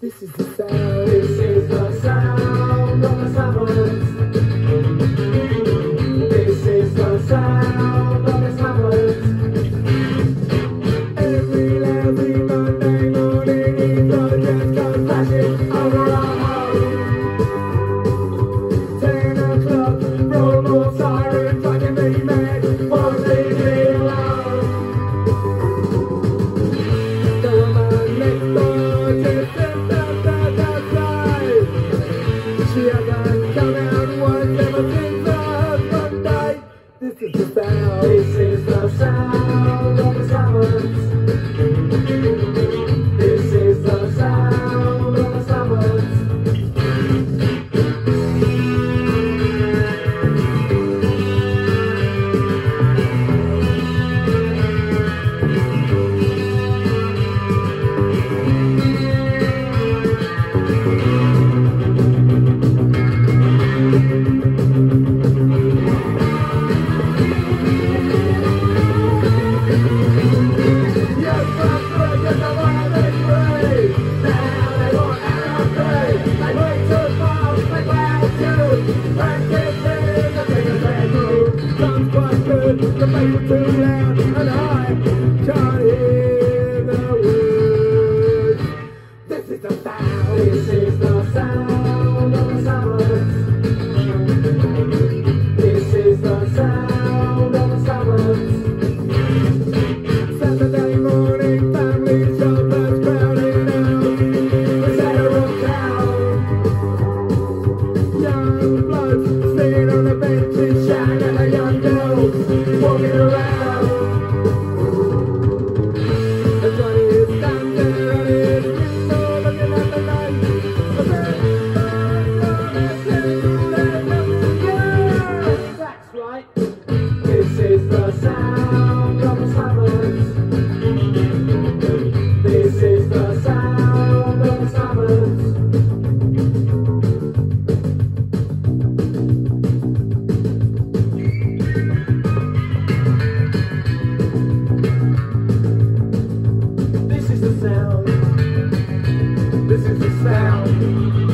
This is the sound. This is the sound of the suburbs. This is the sound of the suburbs. Every lousy Monday morning, Eagle just goes flashing over our home. 10 o'clock, roll sirens, driving me mad, won't leave me alone. The woman next door just she hasn't come out once ever since last Monday. This is the sound. This is the sound of the suburbs. This is the sound of the suburbs. The bass too loud and I can't hear the words. This is the sound. This is the sound of the suburbs. This is the sound of the suburbs. Saturday morning, family shoppers crowding out the center of town. Young blokes sitting on the benches shouting at young girls walking around. And Johnny is standing there at his window looking at the night. That's right. This is the sound of the suburbs. This is the sound of the suburbs. This is the sound.